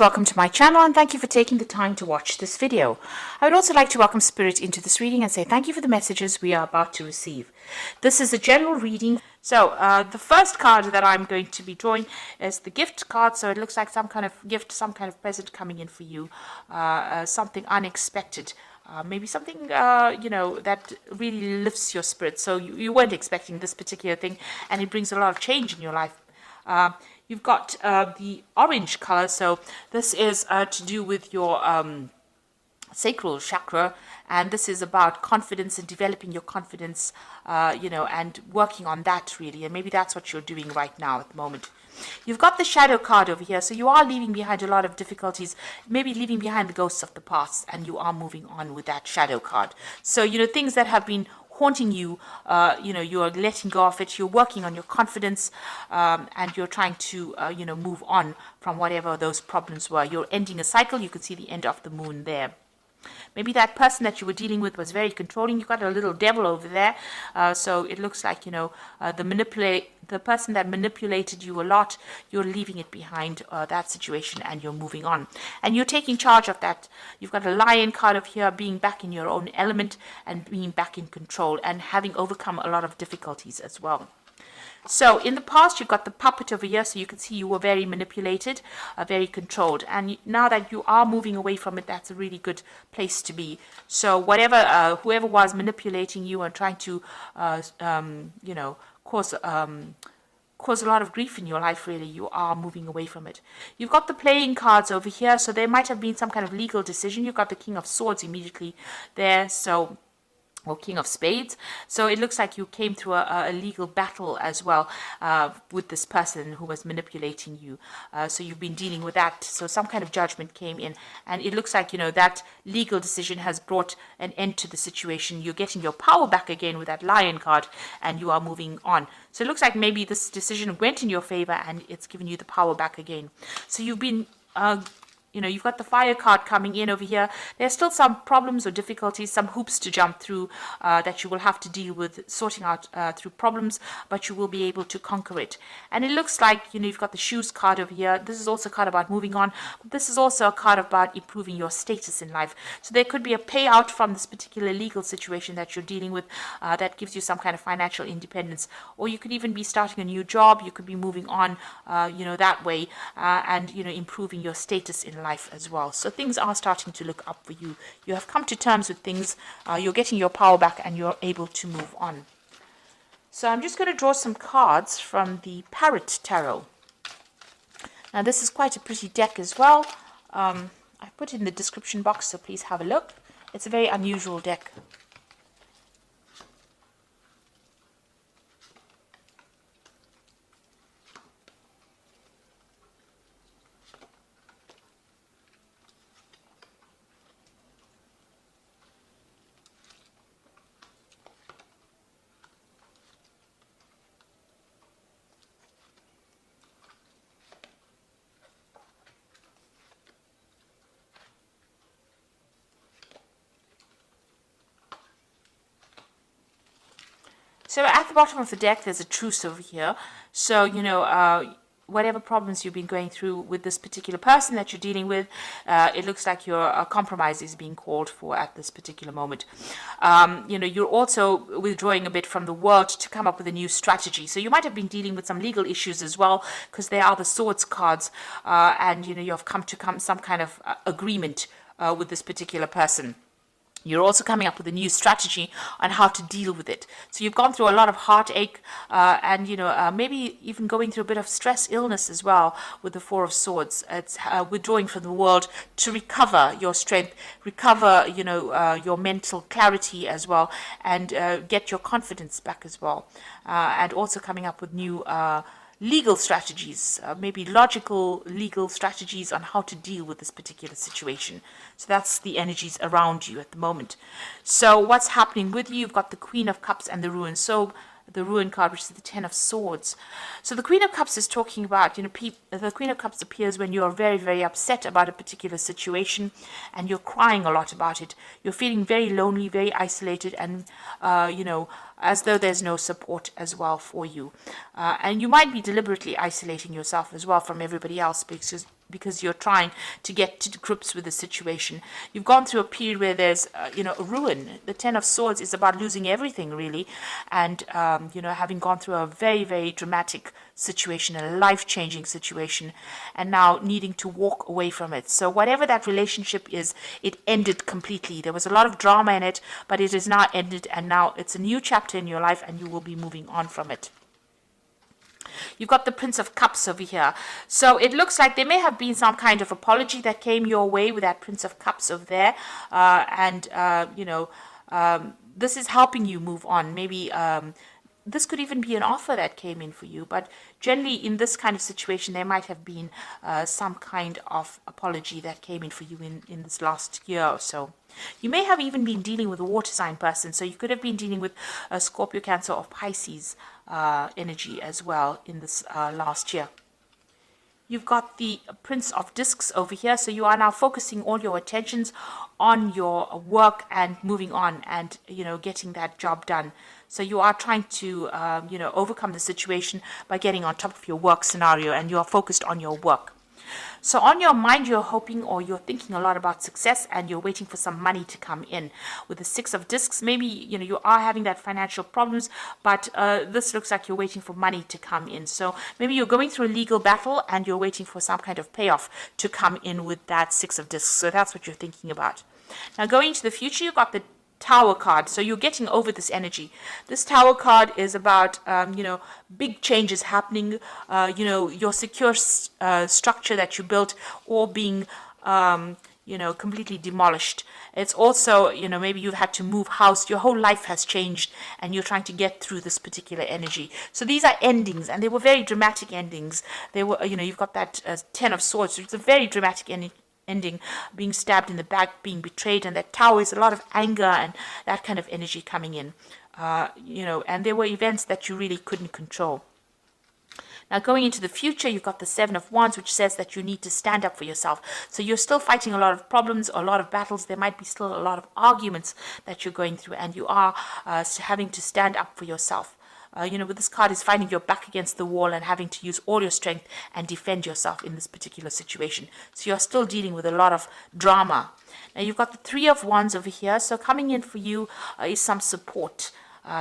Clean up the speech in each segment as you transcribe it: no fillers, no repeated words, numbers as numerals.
Welcome to my channel and thank you for taking the time to watch this video. I would also like to welcome Spirit into this reading and say thank you for the messages we are about to receive. This is a general reading. So the first card that I'm going to be drawing is the gift card. So it looks like some kind of gift, some kind of present coming in for you, something unexpected. Maybe something, that really lifts your spirit. So you weren't expecting this particular thing and it brings a lot of change in your life. You've got the orange color, so this is to do with your sacral chakra, and this is about confidence and developing your confidence, and working on that really, and maybe that's what you're doing right now at the moment. You've got the shadow card over here, so you are leaving behind a lot of difficulties, maybe leaving behind the ghosts of the past, and you are moving on with that shadow card. So, things that have been haunting you, you are letting go of it, you're working on your confidence, and you're trying to, move on from whatever those problems were. You're ending a cycle. You can see the end of the moon there. Maybe that person that you were dealing with was very controlling. You got a little devil over there. So it looks like, the person that manipulated you a lot, you're leaving it behind, that situation, and you're moving on. And you're taking charge of that. You've got a lion card of here, being back in your own element and being back in control and having overcome a lot of difficulties as well. So in the past, you've got the puppet over here, so you can see you were very manipulated, very controlled. And now that you are moving away from it, that's a really good place to be. So whoever was manipulating you and trying to, cause a lot of grief in your life, really, you are moving away from it. You've got the playing cards over here, so there might have been some kind of legal decision. You've got the King of Swords immediately there, or King of Spades. So it looks like you came through a legal battle as well with this person who was manipulating you. So you've been dealing with that. So some kind of judgment came in. And it looks like, that legal decision has brought an end to the situation. You're getting your power back again with that lion card and you are moving on. So it looks like maybe this decision went in your favor and it's given you the power back again. So you've been you've got the fire card coming in over here. There's still some problems or difficulties, some hoops to jump through that you will have to deal with, sorting out through problems, but you will be able to conquer it. And it looks like, you've got the shoes card over here. This is also a card about moving on. But this is also a card about improving your status in life. So there could be a payout from this particular legal situation that you're dealing with that gives you some kind of financial independence. Or you could even be starting a new job. You could be moving on, that way, and, improving your status in life as well. So things are starting to look up for you. You have come to terms with things. You're getting your power back and you're able to move on. So I'm just going to draw some cards from the Parrot Tarot. Now this is quite a pretty deck as well. I put it in the description box, so please have a look. It's a very unusual deck. So at the bottom of the deck, there's a truce over here. So, whatever problems you've been going through with this particular person that you're dealing with, it looks like your compromise is being called for at this particular moment. You're also withdrawing a bit from the world to come up with a new strategy. So you might have been dealing with some legal issues as well, because they are the swords cards, and, you've come to some kind of agreement with this particular person. You're also coming up with a new strategy on how to deal with it. So you've gone through a lot of heartache and, maybe even going through a bit of stress, illness as well with the Four of Swords. It's withdrawing from the world to recover your strength, recover, your mental clarity as well, and get your confidence back as well. And also coming up with new legal strategies, maybe logical legal strategies on how to deal with this particular situation. So that's the energies around you at the moment. So what's happening with you? You've got the Queen of Cups and the Ruin. So the Ruin card, which is the Ten of Swords. So the Queen of Cups is talking about, the Queen of Cups appears when you're very, very upset about a particular situation and you're crying a lot about it. You're feeling very lonely, very isolated, and, as though there's no support as well for you. And you might be deliberately isolating yourself as well from everybody else because you're trying to get to grips with the situation. You've gone through a period where there's, a ruin. The Ten of Swords is about losing everything, really, and, having gone through a very, very dramatic situation, a life-changing situation, and now needing to walk away from it. So whatever that relationship is, it ended completely. There was a lot of drama in it, but it is now ended, and now it's a new chapter in your life, and you will be moving on from it. You've got the Prince of Cups over here. So it looks like there may have been some kind of apology that came your way with that Prince of Cups over there. This is helping you move on. Maybe this could even be an offer that came in for you. But generally, in this kind of situation, there might have been some kind of apology that came in for you in this last year or so. You may have even been dealing with a water sign person. So you could have been dealing with a Scorpio, Cancer, or Pisces energy as well in this last year. You've got the Prince of Discs over here. So you are now focusing all your attentions on your work and moving on and, getting that job done. So you are trying to, overcome the situation by getting on top of your work scenario, and you are focused on your work. So on your mind, you're hoping or you're thinking a lot about success, and you're waiting for some money to come in. With the Six of Discs, maybe, you are having that financial problems, but this looks like you're waiting for money to come in. So maybe you're going through a legal battle and you're waiting for some kind of payoff to come in with that Six of Discs. So that's what you're thinking about. Now going into the future, you've got the Tower card. So you're getting over this energy. This Tower card is about, big changes happening, your secure structure that you built or being, completely demolished. It's also, maybe you've had to move house. Your whole life has changed and you're trying to get through this particular energy. So these are endings, and they were very dramatic endings. They were, you've got that Ten of Swords. So it's a very dramatic ending, being stabbed in the back, being betrayed, and that Tower is a lot of anger and that kind of energy coming in, and there were events that you really couldn't control. Now going into the future, you've got the Seven of Wands, which says that you need to stand up for yourself. So you're still fighting a lot of problems, a lot of battles. There might be still a lot of arguments that you're going through, and you are having to stand up for yourself. With this card is finding your back against the wall and having to use all your strength and defend yourself in this particular situation. So you're still dealing with a lot of drama. Now you've got the Three of Wands over here. So coming in for you is some support.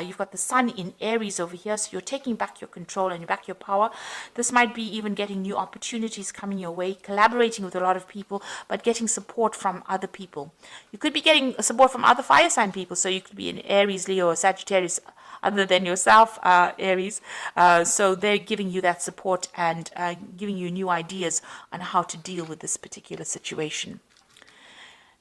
You've got the Sun in Aries over here, so you're taking back your control and back your power. This might be even getting new opportunities coming your way, collaborating with a lot of people, but getting support from other people. You could be getting support from other fire sign people, so you could be in Aries, Leo, or Sagittarius, other than yourself, Aries. So they're giving you that support and giving you new ideas on how to deal with this particular situation.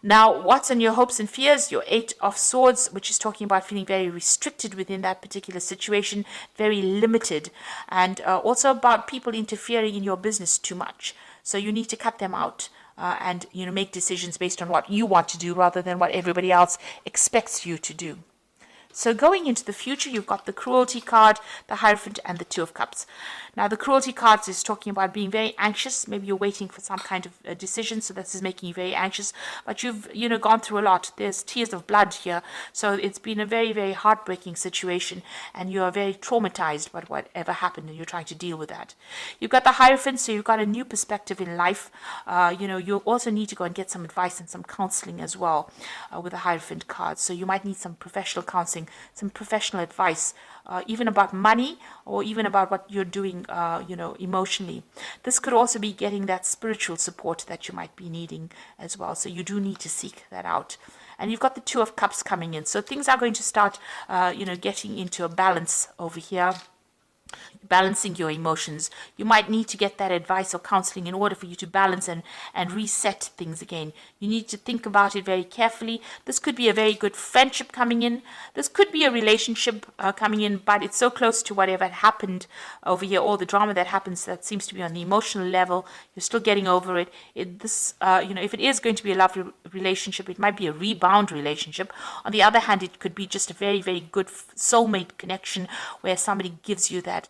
Now, what's on your hopes and fears? Your Eight of Swords, which is talking about feeling very restricted within that particular situation, very limited, and also about people interfering in your business too much. So you need to cut them out and make decisions based on what you want to do rather than what everybody else expects you to do. So going into the future, you've got the Cruelty card, the Hierophant, and the Two of Cups. Now, the Cruelty card is talking about being very anxious. Maybe you're waiting for some kind of decision, so this is making you very anxious. But you've, gone through a lot. There's tears of blood here. So it's been a very, very heartbreaking situation, and you are very traumatized by whatever happened, and you're trying to deal with that. You've got the Hierophant, so you've got a new perspective in life. You also need to go and get some advice and some counseling as well with the Hierophant card. So you might need some professional counseling, some professional advice, even about money or even about what you're doing, emotionally. This could also be getting that spiritual support that you might be needing as well. So you do need to seek that out. And you've got the Two of Cups coming in. So things are going to start, getting into a balance over here. Balancing your emotions. You might need to get that advice or counseling in order for you to balance and reset things again. You need to think about it very carefully. This could be a very good friendship coming in. This could be a relationship coming in, but it's so close to whatever happened over here, all the drama that happens that seems to be on the emotional level. You're still getting over it. If it is going to be a lovely relationship, it might be a rebound relationship. On the other hand, it could be just a very, very good soulmate connection where somebody gives you that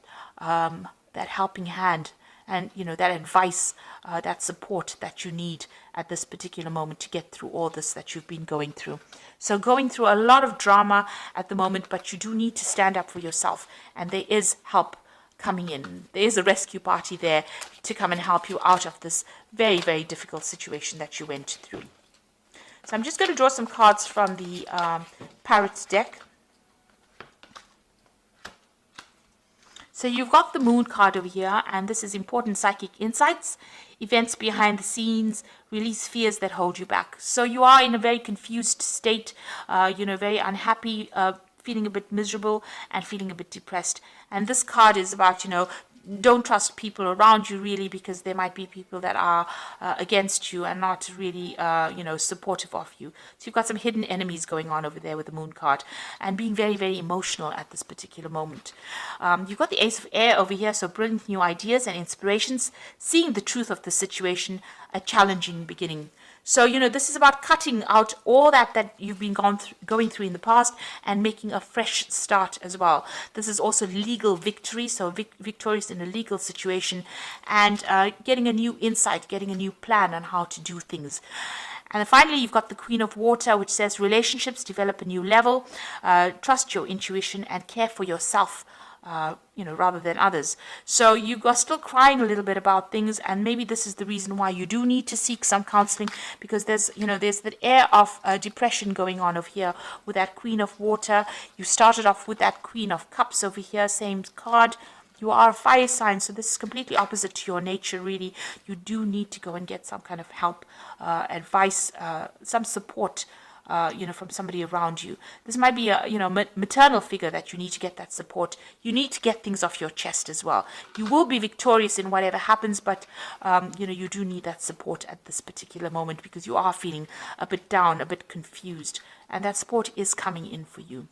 helping hand and that advice, that support that you need at this particular moment to get through all this that you've been going through. So going through a lot of drama at the moment, but you do need to stand up for yourself, and there is help coming in. There's a rescue party there to come and help you out of this very, very difficult situation that you went through. So I'm just going to draw some cards from the Parrot deck. So you've got the Moon card over here, and this is important psychic insights, events behind the scenes, release fears that hold you back. So you are in a very confused state, very unhappy, feeling a bit miserable and feeling a bit depressed. And this card is about, don't trust people around you really, because there might be people that are against you and not really, supportive of you. So you've got some hidden enemies going on over there with the Moon card and being very, very emotional at this particular moment. You've got the Ace of Air over here, so brilliant new ideas and inspirations, seeing the truth of the situation, a challenging beginning. So, this is about cutting out all that you've been going through in the past and making a fresh start as well. This is also legal victory, so victorious in a legal situation, and getting a new insight, getting a new plan on how to do things. And then finally, you've got the Queen of Water, which says relationships develop a new level, trust your intuition and care for yourself, rather than others. So you are still crying a little bit about things, and maybe this is the reason why you do need to seek some counseling, because there's that air of depression going on over here with that Queen of Water. You started off with that Queen of Cups over here, same card. You are a fire sign, so this is completely opposite to your nature, really. You do need to go and get some kind of help, advice, some support, from somebody around you. This might be a, maternal figure that you need to get that support. You need to get things off your chest as well. You will be victorious in whatever happens, but, you do need that support at this particular moment, because you are feeling a bit down, a bit confused, and that support is coming in for you.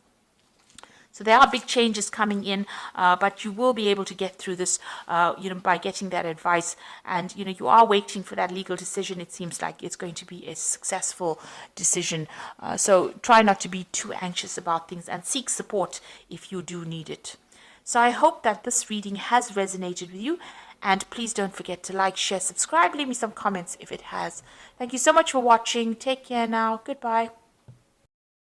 So there are big changes coming in, but you will be able to get through this, by getting that advice. And, you are waiting for that legal decision. It seems like it's going to be a successful decision. So try not to be too anxious about things and seek support if you do need it. So I hope that this reading has resonated with you. And please don't forget to like, share, subscribe, leave me some comments if it has. Thank you so much for watching. Take care now. Goodbye.